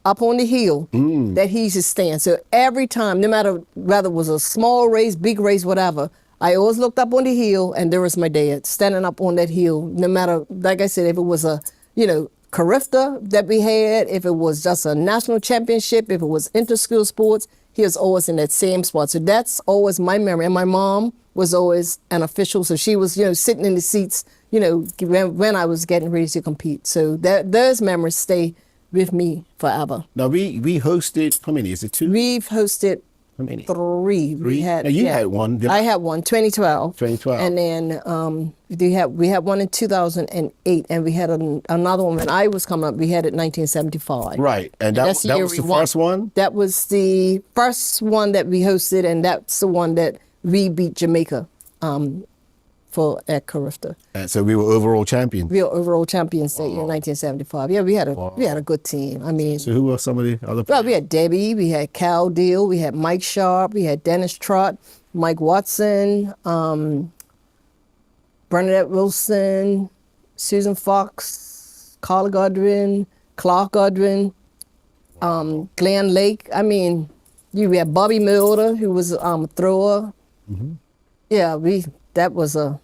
up on the hill that he used to stand. So every time, no matter whether it was a small race, big race, whatever, I always looked up on the hill, and there was my dad standing up on that hill. No matter, like I said, if it was a, Carifta that we had, if it was just a national championship, if it was inter-school sports, he was always in that same spot. So that's always my memory. And my mom was always an official, so she was, sitting in the seats, when I was getting ready to compete. So those memories stay with me forever. Now we hosted, how many? Is it 2? We've hosted how many? 3. We had. Now you had one. I had one, 2012. 2012. And then we had one in 2008, and we had another one when I was coming up. We had it in 1975. Right, and that was the first one. That was the first one that we hosted, and that's the one that we beat Jamaica at Carifta. And so we were overall champions. We were overall champions that year in 1975. Yeah, we had a good team. I mean, so who were some of the other players? Well, we had Debbie, we had Cal Deal, we had Mike Sharp, we had Dennis Trott, Mike Watson, Bernadette Wilson, Susan Fox, Carla Godwin, Clark Godwin, Glenn Lake. I mean, we had Bobby Milder, who was a thrower. Yeah, that was a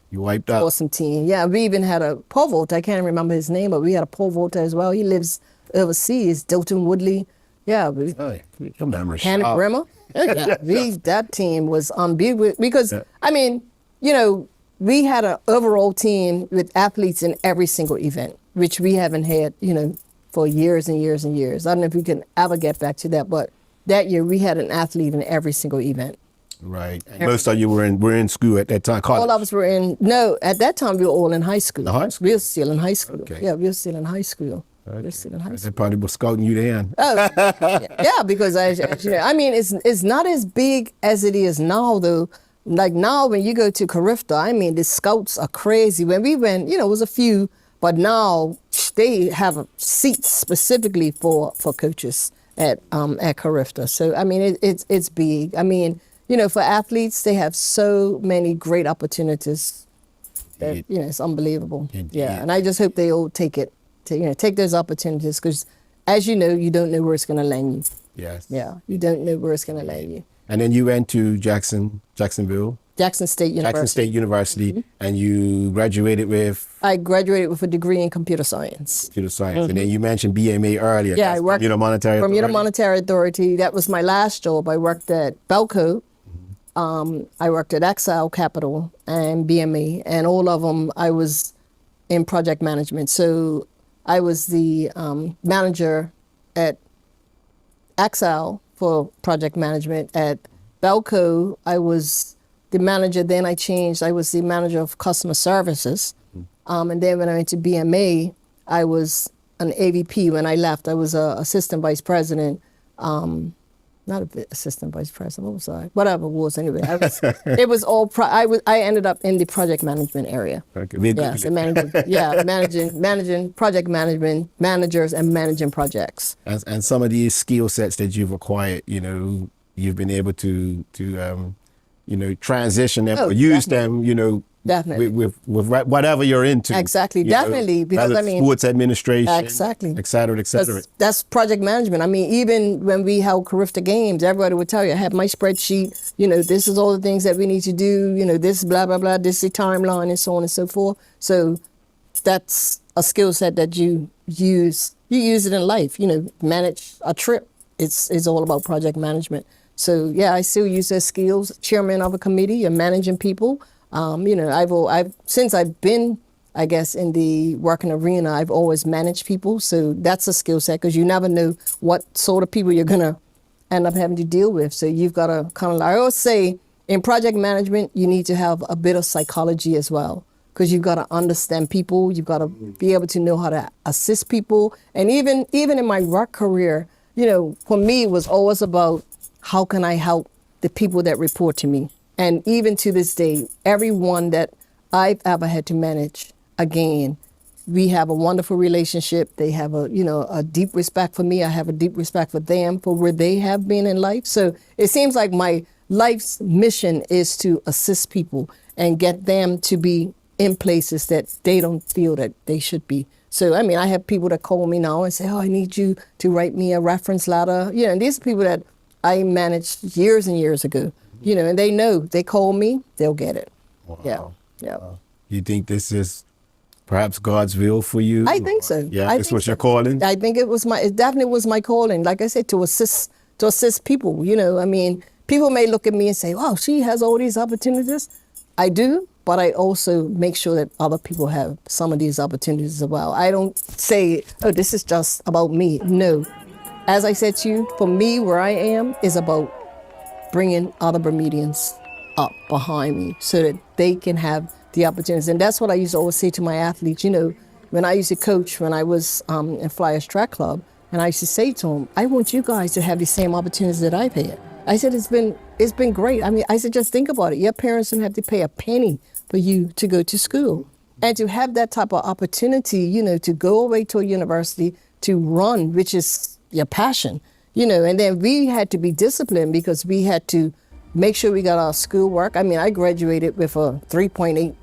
awesome team. Yeah, we even had a pole vaulter. I can't remember his name, but we had a pole vaulter as well. He lives overseas, Dilton Woodley. Yeah. Your memory's Hannah Brimmer. Yeah, that team was unbeatable because, I mean, we had an overall team with athletes in every single event, which we haven't had, for years and years and years. I don't know if we can ever get back to that, but that year we had an athlete in every single event. Right. And most of you were in school at that time, college? All of us were at that time we were all in high school. The high school? We were still in high school. Okay. Yeah, we were still in high school. Okay. We're still in high school. They probably were scouting you then. Oh, yeah, because I mean, it's not as big as it is now, though. Like now when you go to Carifta, I mean, the scouts are crazy. When we went, it was a few, but now they have seats specifically for coaches at Carifta. So, I mean, it's big. I mean, for athletes, they have so many great opportunities that, it's unbelievable. Indeed. Yeah, and I just hope they all take those opportunities because, as you know, you don't know where it's going to land you. Yes. Yeah, you don't know where it's going to land you. And then you went to Jacksonville? Jackson State University. And you graduated with? I graduated with a degree in computer science. And then you mentioned BMA earlier. Yeah, I worked Bermuda Monetary Authority. That was my last job. I worked at Belco. I worked at Exile Capital and BMA, and all of them I was in project management. So I was the manager at Exile for project management. At Belco, I was the manager. Then I changed. I was the manager of customer services. And then when I went to BMA, I was an AVP. When I left, I was an assistant vice president not assistant vice president. What was I? Whatever it was. Anyway, it was all. I ended up in the project management area. Okay. Yeah, so managing project management managers and managing projects. And some of these skill sets that you've acquired, you know, you've been able to you know, transition them or use them, you know, definitely with whatever you're into. Exactly, definitely, because I mean, sports administration, exactly, et cetera, et cetera. That's project management. I mean, even when we held Carifta Games, everybody would tell you, I have my spreadsheet. You know, this is all the things that we need to do. You know, this blah blah blah. This is the timeline, and so on and so forth. So that's a skill set that you use. You use it in life. You know, manage a trip. It's all about project management. So yeah, I still use those skills. Chairman of a committee, and managing people. You know, I've since I've been, I guess, in the working arena, I've always managed people. So that's a skill set, because you never know what sort of people you're gonna end up having to deal with. So you've got to kind of, I always say, in project management, you need to have a bit of psychology as well, because you've got to understand people. You've got to be able to know how to assist people. And even in my work career, you know, for me, it was always about how can I help the people that report to me. And even to this day, everyone that I've ever had to manage, again, we have a wonderful relationship. They have a deep respect for me. I have a deep respect for them, for where they have been in life. So it seems like my life's mission is to assist people and get them to be in places that they don't feel that they should be. So, I mean, I have people that call me now and say, oh, I need you to write me a reference letter. You know, and these are people that I managed years and years ago. You know, and they know, they call me, they'll get it. Wow. Yeah. Wow. You think this is perhaps God's will for you? I think so. Yeah, that's what you're calling? I think it definitely was my calling. Like I said, to assist people. You know, I mean, people may look at me and say, wow, she has all these opportunities. I do, but I also make sure that other people have some of these opportunities as well. I don't say, oh, this is just about me. No. As I said to you, for me, where I am is about bringing other Bermudians up behind me so that they can have the opportunities. And that's what I used to always say to my athletes. You know, when I used to coach, when I was in Flyers Track Club, and I used to say to them, I want you guys to have the same opportunities that I've had. I said, it's been great. I mean, I said, just think about it. Your parents don't have to pay a penny for you to go to school. And to have that type of opportunity, you know, to go away to a university, to run, which is your passion. You know, and then we had to be disciplined because we had to make sure we got our schoolwork. I mean, I graduated with a 3.8,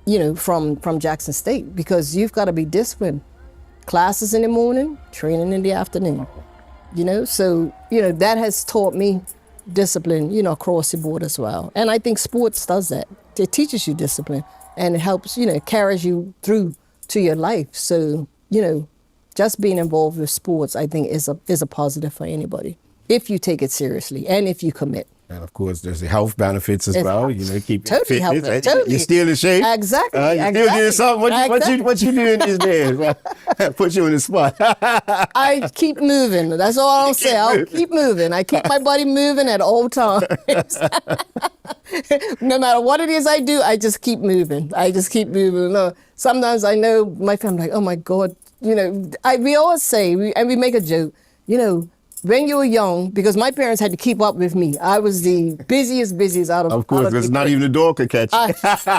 you know, from Jackson State, because you've got to be disciplined. Classes in the morning, training in the afternoon. You know, so, you know, that has taught me discipline, you know, across the board as well. And I think sports does that. It teaches you discipline, and it helps, you know, it carries you through to your life. So, you know, just being involved with sports, I think, is a positive for anybody, if you take it seriously and if you commit. And of course, there's the health benefits as well. You know, keep totally fitness. Healthy, totally. You're still in shape. Exactly. You're still doing something. What you doing these days? Put you in the spot. I keep moving. That's all I'll say. I'll keep moving. I keep my body moving at all times. No matter what it is I do, I just keep moving. No, sometimes I know my family, like, oh my God. You know, we always say, and we make a joke, you know, when you were young, because my parents had to keep up with me. I was the busiest out of. Of course, because not even the dog could catch you.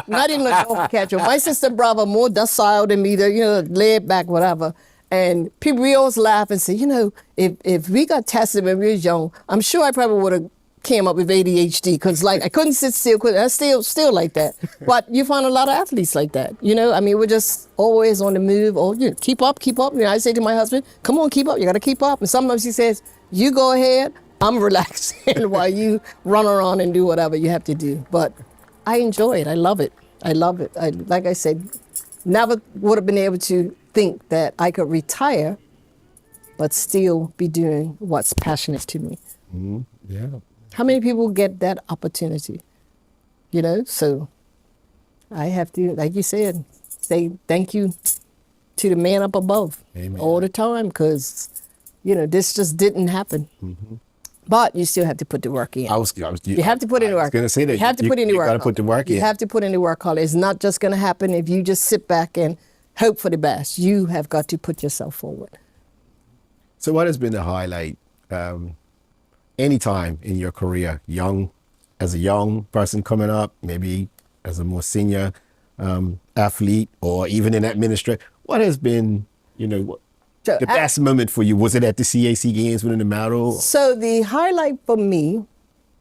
Not even the dog could catch you. My sister brother more docile than me, you know, laid back, whatever. And people, we always laugh and say, you know, if we got tested when we was young, I'm sure I probably would have came up with ADHD, because like I couldn't sit still. I still like that. But you find a lot of athletes like that. You know, I mean, we're just always on the move. Or you know, keep up. You know, I say to my husband, "Come on, keep up. You got to keep up." And sometimes he says, "You go ahead. I'm relaxing while you run around and do whatever you have to do." But I enjoy it. I love it. Like I said, never would have been able to think that I could retire, but still be doing what's passionate to me. Mm-hmm. Yeah. How many people get that opportunity? You know, so I have to, like you said, say thank you to the man up above. Amen. All the time, because, you know, this just didn't happen. Mm-hmm. But you still have to put the work in. You have to put in the work. I was going to say that. You have to put in the work. You got to put the work in. You have to put in the work, Colin. It's not just going to happen if you just sit back and hope for the best. You have got to put yourself forward. So what has been the highlight any time in your career, as a young person coming up, maybe as a more senior athlete, or even in administration, what has been, So, the best moment for you? Was it at the CAC games winning the medal? So the highlight for me,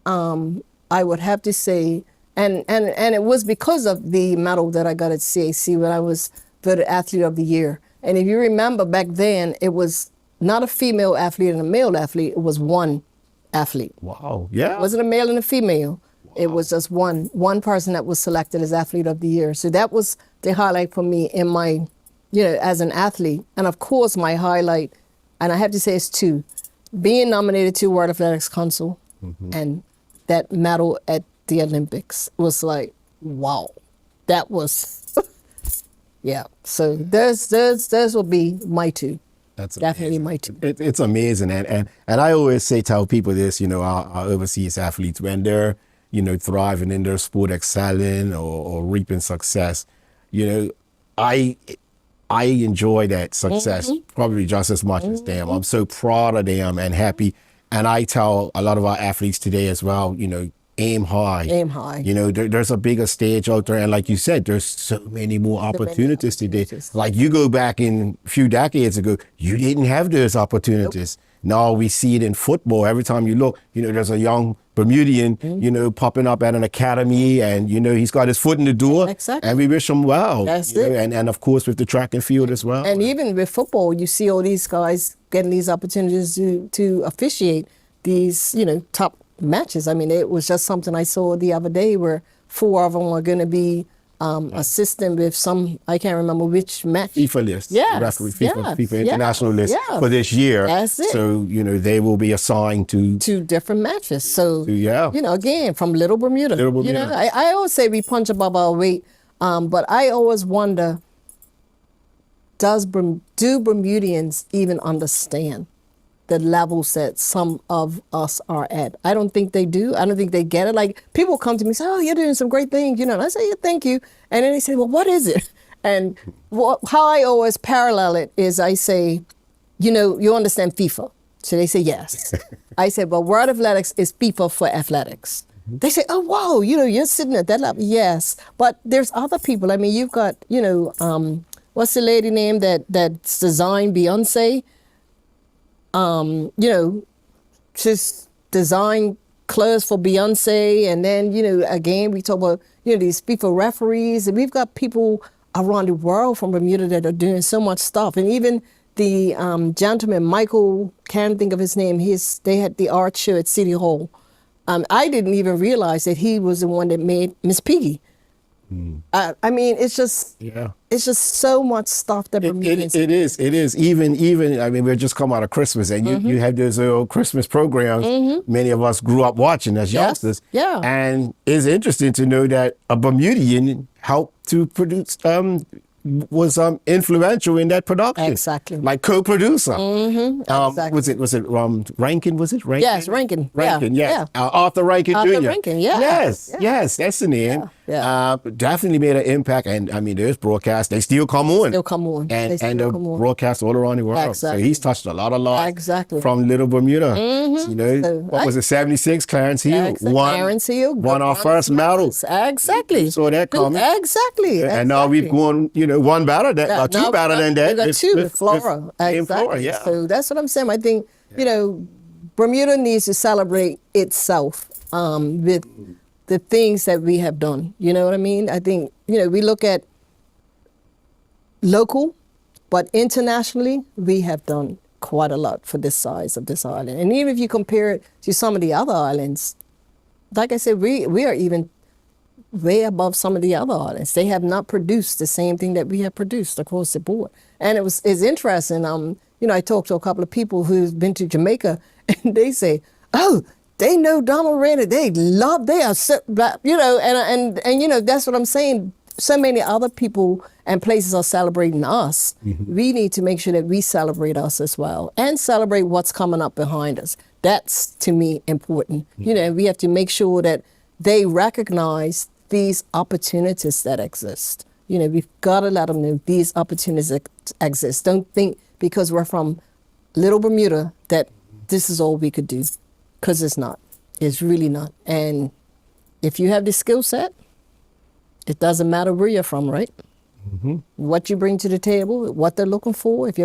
I would have to say, and it was because of the medal that I got at CAC when I was voted Athlete of the Year. And if you remember back then, it was not a female athlete and a male athlete, it was one athlete. Wow, yeah. It wasn't a male and a female. Wow. It was just one person that was selected as Athlete of the Year. So that was the highlight for me in my, as an athlete. And of course, my highlight, and I have to say it's two, being nominated to World Athletics Council and that medal at the Olympics was like, wow, that was, yeah. So those will be my two. That's definitely amazing. My two. It's amazing, and I always tell people this, our overseas athletes, when they're thriving in their sport, excelling or reaping success, I enjoy that success probably just as much as them. I'm so proud of them and happy, and I tell a lot of our athletes today as well, aim high. Aim high. There's a bigger stage out there, and like you said, there's so many more opportunities today. Like you go back in a few decades ago, you didn't have those opportunities. Nope. Now we see it in football. Every time you look, there's a young Bermudian, popping up at an academy, and he's got his foot in the door. Exactly. And we wish him well. That's it. And of course with the track and field as well. And even with football, you see all these guys getting these opportunities to officiate these, top matches. I mean, it was just something I saw the other day where 4 of them were going to be assisting with some, I can't remember which match. FIFA list. Yes. Referee, FIFA international list for this year. That's it. So, they will be assigned to 2 different matches. So, yeah. Again, from Little Bermuda. Little Bermuda. I always say we punch above our weight, but I always wonder, do Bermudians even understand the levels that some of us are at? I don't think they do. I don't think they get it. Like, people come to me and say, oh, you're doing some great things, and I say, yeah, thank you. And then they say, well, what is it? And how I always parallel it is I say, you understand FIFA? So they say, yes. I say, well, World Athletics is FIFA for athletics. They say, oh, wow, you're sitting at that level. Yes, but there's other people. I mean, you've got, what's the lady name that's designed Beyonce? She's designed clothes for Beyonce, and then, again, we talk about, these FIFA referees, and we've got people around the world from Bermuda that are doing so much stuff. And even the gentleman, Michael, can't think of his name, they had the art show at City Hall. I didn't even realize that he was the one that made Miss Piggy. I mean, it's just so much stuff that Bermudians. It is. Even. I mean, we're just come out of Christmas, and you have those old Christmas programs. Many of us grew up watching as youngsters. Yeah. And it's interesting to know that a Bermudian helped to produce. Was influential in that production. Exactly. Like co-producer. Exactly. Was it Rankin? Was it Rankin? Yes, Rankin. Rankin, yeah. Arthur Rankin Jr. Arthur Rankin, yeah. Yes, that's the name. Yeah. Definitely made an impact, and I mean, there's broadcasts. They still come on. And they're broadcast all around the world. Exactly. So he's touched a lot of lives. Exactly. From Little Bermuda. What was it? 76. Clarence Hill Clarence Hill won our first medal. Exactly. Saw that coming. Exactly. And now we've gone, one better than, two better than that. We got 2 with Flora. In Flora, yeah. So that's what I'm saying. I think, Bermuda needs to celebrate itself with the things that we have done. You know what I mean? I think, we look at local, but internationally, we have done quite a lot for this size of this island. And even if you compare it to some of the other islands, like I said, we are even way above some of the other islands. They have not produced the same thing that we have produced across the board. And it's interesting. I talked to a couple of people who've been to Jamaica, and they say, oh, they know Donna Raynor. They are so, and that's what I'm saying. So many other people and places are celebrating us. We need to make sure that we celebrate us as well and celebrate what's coming up behind us. That's, to me, important. We have to make sure that they recognize these opportunities that exist. We've got to let them know these opportunities exist. Don't think because we're from Little Bermuda that this is all we could do. because it's not. It's really not. And if you have the skill set, it doesn't matter where you're from, right? Mm-hmm. What you bring to the table, what they're looking for. If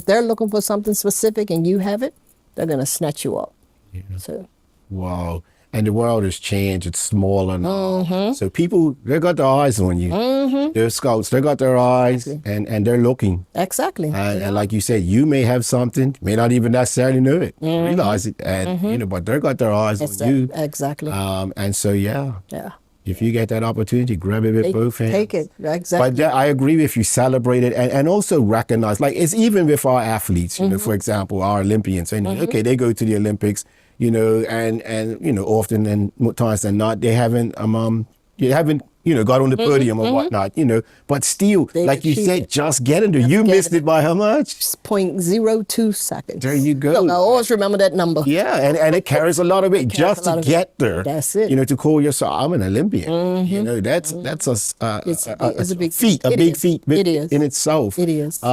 they're looking for something specific and you have it, they're gonna snatch you up. Yeah. So. Wow. And the world has changed. It's smaller now. Mm-hmm. So people, they got their eyes on you. Mm-hmm. They're scouts. They got their eyes and they're looking. Exactly. And like you said, you may have something, may not even necessarily know it, realize it. And, but they got their eyes on you. Exactly. And so, yeah. Yeah. If you get that opportunity, grab it with both hands. Take it, exactly. But I agree with you, celebrate it and also recognize, like it's even with our athletes, you know, for example, our Olympians, and okay, they go to the Olympics, you know, and you know, often and more times than not, they haven't got on the podium or whatnot, you know, but still, like you said, just getting there. You missed it by how much? 0.02 seconds. There you go. Look, I always remember that number. Yeah, and it carries a lot of weight just to get there. That's it. You know, to call yourself, I'm an Olympian. You know, that's a big feat, a big feat in itself. It is.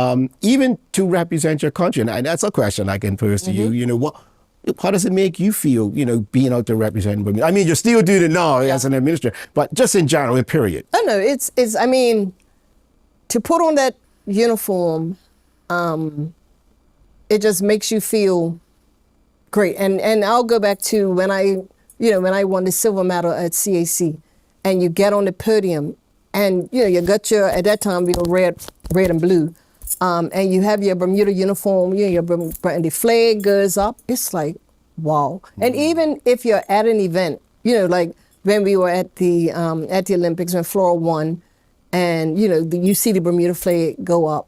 Even to represent your country, and that's a question I can pose to you. You know, how does it make you feel, you know, being out there representing Bermuda? I mean, you're still doing it now as an administrator, but just in general, in period. Oh, no, it's I mean, to put on that uniform, it just makes you feel great. And I'll go back to when I won the silver medal at CAC, and you get on the podium, and, you know, you got at that time, we were red and blue. And you have your Bermuda uniform, and the flag goes up. It's like, wow. And even if you're at an event, you know, like when we were at the Olympics when Flora won, and, you know, you see the Bermuda flag go up,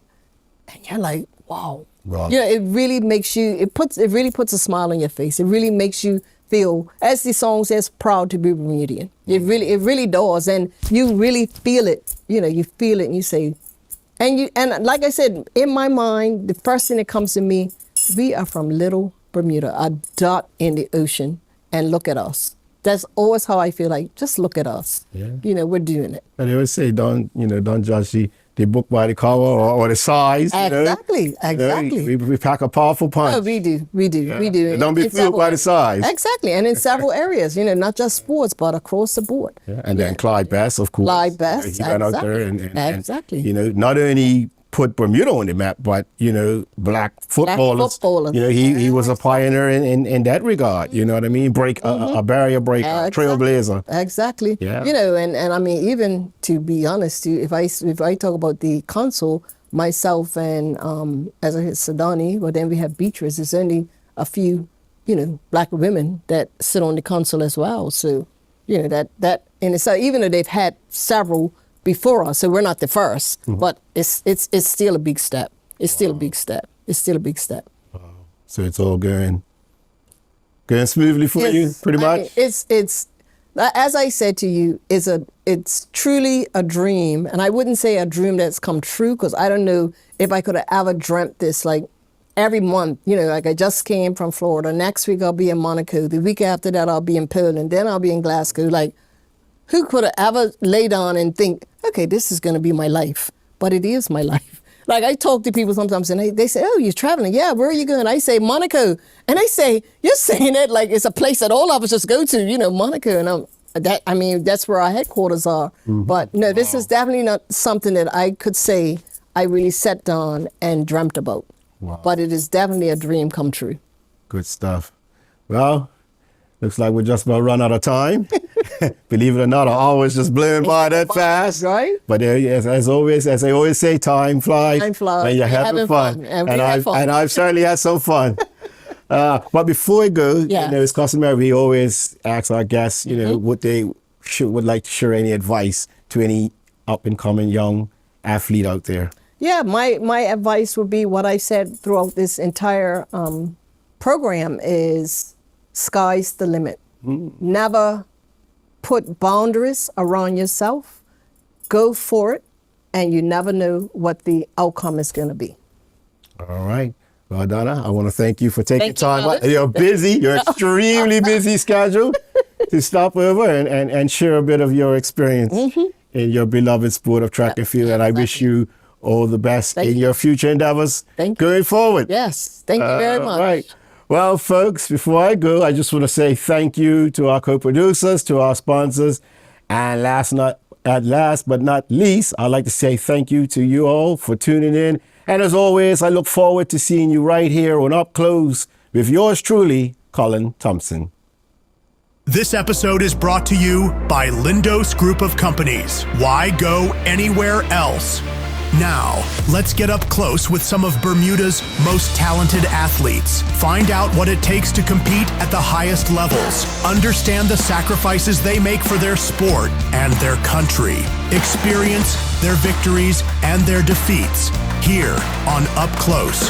and you're like, wow. Right. You know, it really makes you, it really puts a smile on your face. It really makes you feel, as the song says, proud to be Bermudian. It really does. And you really feel it. You know, you feel it and you say, and like I said, in my mind, the first thing that comes to me, we are from little Bermuda, a dot in the ocean, and look at us. That's always how I feel like, just look at us. Yeah. You know, we're doing it. And they always say, don't judge the book by the cover or the size. Exactly, you know? exactly. You know, we pack a powerful punch. Oh, we do. And don't be fooled by the size. Exactly, and in several areas, you know, not just sports, but across the board. Yeah. And then Clyde Bass, of course. Clyde Bass, he went out there and exactly. You know, not only put Bermuda on the map, but, you know, black footballers. You know, he was a pioneer in that regard. You know what I mean? A barrier breaker, trailblazer. Exactly. Yeah. You know, and I mean, even to be honest, if I talk about the council, myself and as I said, Sadani, but then we have Beatrice. There's only a few, you know, black women that sit on the council as well. So, you know, that and it's even though they've had several before us, so we're not the first, but it's still a big step. It's still a big step. It's still a big step. Wow. So it's all going smoothly for you, pretty much. It's as I said to you, it's truly a dream, and I wouldn't say a dream that's come true, because I don't know if I could have ever dreamt this. Like every month, you know, like I just came from Florida. Next week I'll be in Monaco. The week after that I'll be in Poland. Then I'll be in Glasgow. Like, who could have ever laid on and think, okay, this is going to be my life? But it is my life. Like, I talk to people sometimes, and they say, oh, you're traveling. Yeah, where are you going? I say, Monaco. And they say, you're saying it like it's a place that all of us just go to, you know, Monaco. And that's where our headquarters are. Mm-hmm. But no, this is definitely not something that I could say I really sat down and dreamt about. Wow. But it is definitely a dream come true. Good stuff. Well, looks like we're just about run out of time. Believe it or not, I always just blown by that fast. Right. But as they always say, time flies. Time flies. And you're having fun. And I've certainly had some fun. But before we go, you know, it's customary, we always ask our guests, you know, what they would like to share any advice to any up-and-coming young athlete out there. Yeah, my advice would be what I said throughout this entire program is sky's the limit. Never put boundaries around yourself. Go for it, and you never know what the outcome is going to be. All right. Well, Donna, I want to thank you for taking time. You're busy. You're extremely busy schedule to stop over and share a bit of your experience in your beloved sport of track and field. And I wish you all the best in your future endeavors going forward. Yes. Thank you very much. Right. Well, folks, before I go, I just want to say thank you to our co-producers, to our sponsors, and last but not least, I'd like to say thank you to you all for tuning in. And as always, I look forward to seeing you right here on Up Close with yours truly, Colin Thompson. This episode is brought to you by Lindos Group of Companies. Why go anywhere else? Now, let's get up close with some of Bermuda's most talented athletes. Find out what it takes to compete at the highest levels. Understand the sacrifices they make for their sport and their country. Experience their victories and their defeats here on Up Close.